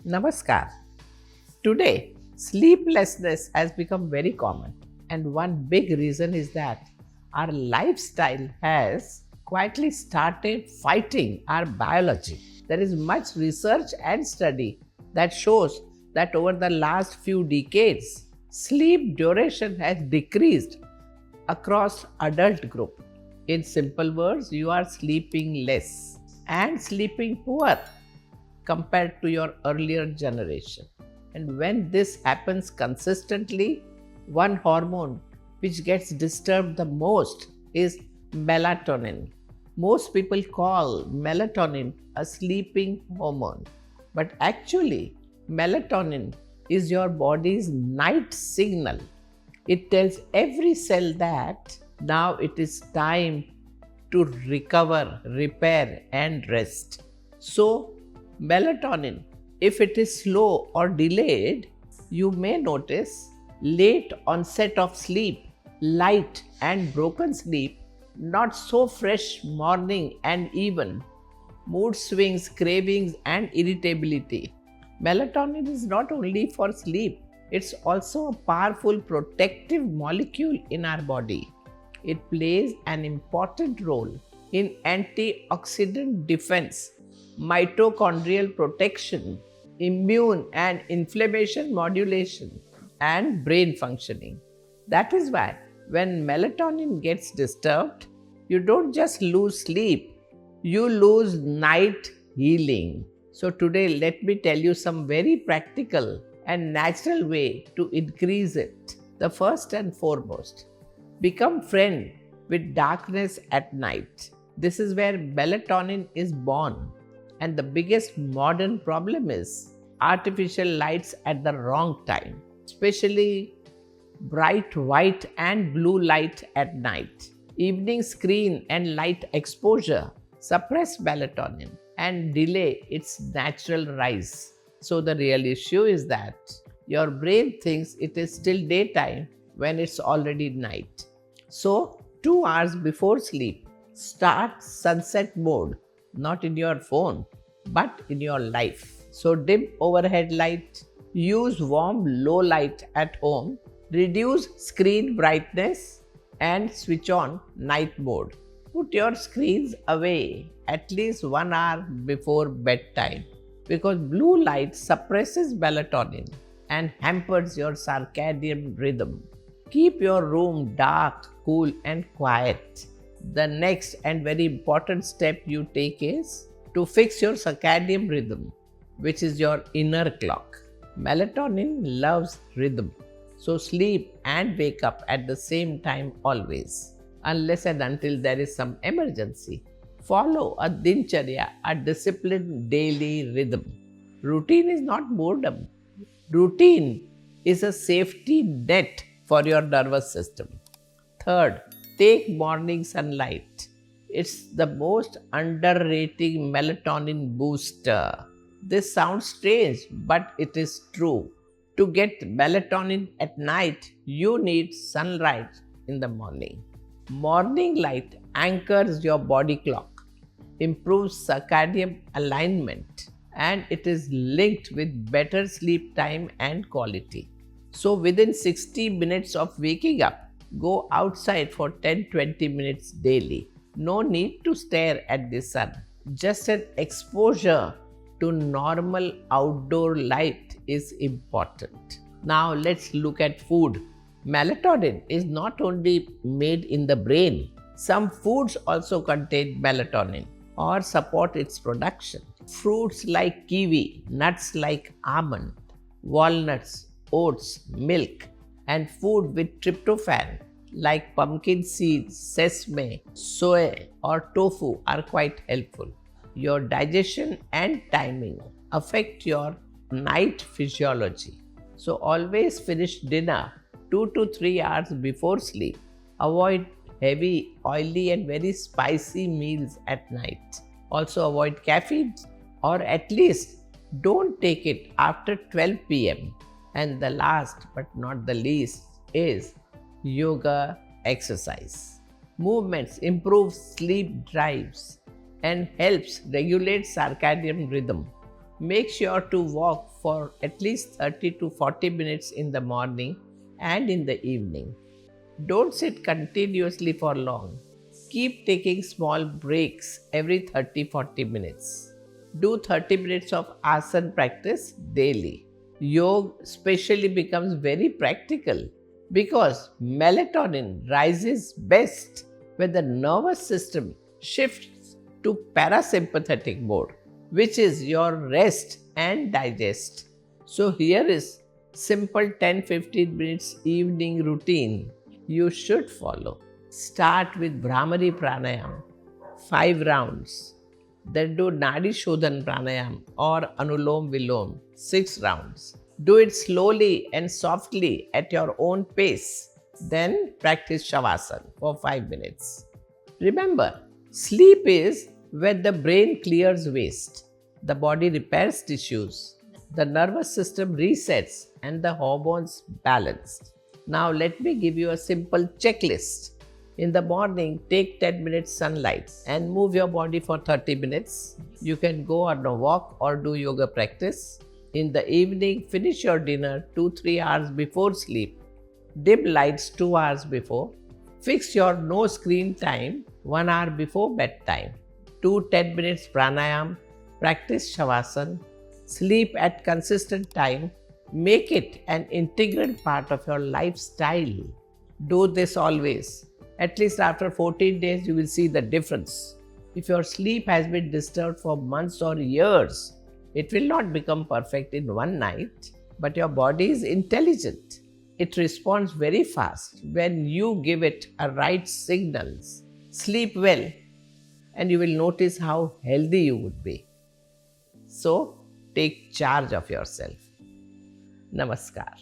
Namaskar. Today, sleeplessness has become very common, and one big reason is that our lifestyle has quietly started fighting our biology. There is much research and study that shows that over the last few decades, sleep duration has decreased across adult group. In simple words, you are sleeping less and sleeping poor compared to your earlier generation. And when this happens consistently, one hormone which gets disturbed the most is melatonin. Most people call melatonin a sleeping hormone, but actually, melatonin is your body's night signal. It tells every cell that now it is time to recover, repair, and rest. So, melatonin, if it is slow or delayed, you may notice late onset of sleep, light and broken sleep, not so fresh morning and even mood swings, cravings, and irritability. Melatonin is not only for sleep, it's also a powerful protective molecule in our body. It plays an important role in antioxidant defense, mitochondrial protection, immune and inflammation modulation, and brain functioning. That is why when melatonin gets disturbed, you don't just lose sleep, you lose night healing. So today let me tell you some very practical and natural way to increase it. The first and foremost, become friend with darkness at night. This is where melatonin is born. And the biggest modern problem is artificial lights at the wrong time, especially bright white and blue light at night. Evening screen and light exposure suppress melatonin and delay its natural rise. So the real issue is that your brain thinks it is still daytime when it's already night. So 2 hours before sleep, start sunset mode, not in your phone, but in your life. So dim overhead light, use warm low light at home, reduce screen brightness, and switch on night mode. Put your screens away at least 1 hour before bedtime because blue light suppresses melatonin and hampers your circadian rhythm. Keep your room dark, cool, and quiet. The next and very important step you take is to fix your circadian rhythm, which is your inner clock. Melatonin loves rhythm, so sleep and wake up at the same time always, unless and until there is some emergency. Follow a dincharya, a disciplined daily rhythm. Routine is not boredom. Routine is a safety net for your nervous system. Third, take morning sunlight. It's the most underrated melatonin booster. This sounds strange, but it is true. To get melatonin at night, you need sunlight in the morning. Morning light anchors your body clock, improves circadian alignment, and it is linked with better sleep time and quality. So within 60 minutes of waking up, go outside for 10-20 minutes daily. No need to stare at the sun. Just an exposure to normal outdoor light is important. Now let's look at food. Melatonin is not only made in the brain. Some foods also contain melatonin or support its production. Fruits like kiwi, nuts like almond, walnuts, oats, milk, and food with tryptophan like pumpkin seeds, sesame, soy, or tofu are quite helpful. Your digestion and timing affect your night physiology. So always finish dinner 2 to 3 hours before sleep. Avoid heavy, oily, and very spicy meals at night. Also avoid caffeine, or at least don't take it after 12 pm. And the last but not the least is yoga exercise. Movements improve sleep drives and helps regulate circadian rhythm. Make sure to walk for at least 30 to 40 minutes in the morning and in the evening. Don't sit continuously for long. Keep taking small breaks every 30-40 minutes. Do 30 minutes of asana practice daily. Yoga especially becomes very practical because melatonin rises best when the nervous system shifts to parasympathetic mode, which is your rest and digest. So here is simple 10-15 minutes evening routine you should follow. Start with Brahmari Pranayam, 5 rounds. Then do Nadi Shodhan Pranayam or Anulom Vilom, 6 rounds. Do it slowly and softly at your own pace. Then practice Shavasana for 5 minutes. Remember, sleep is when the brain clears waste, the body repairs tissues, the nervous system resets, and the hormones balanced. Now let me give you a simple checklist. In the morning, take 10 minutes sunlight and move your body for 30 minutes. You can go on a walk or do yoga practice. In the evening, finish your dinner 2-3 hours before sleep. Dim lights 2 hours before. Fix your no screen time 1 hour before bedtime. Do 10 minutes pranayam. Practice shavasana. Sleep at consistent time. Make it an integral part of your lifestyle. Do this always. At least after 14 days, you will see the difference. If your sleep has been disturbed for months or years, it will not become perfect in one night, but your body is intelligent. It responds very fast when you give it a right signals. Sleep well, and you will notice how healthy you would be. So, take charge of yourself. Namaskar.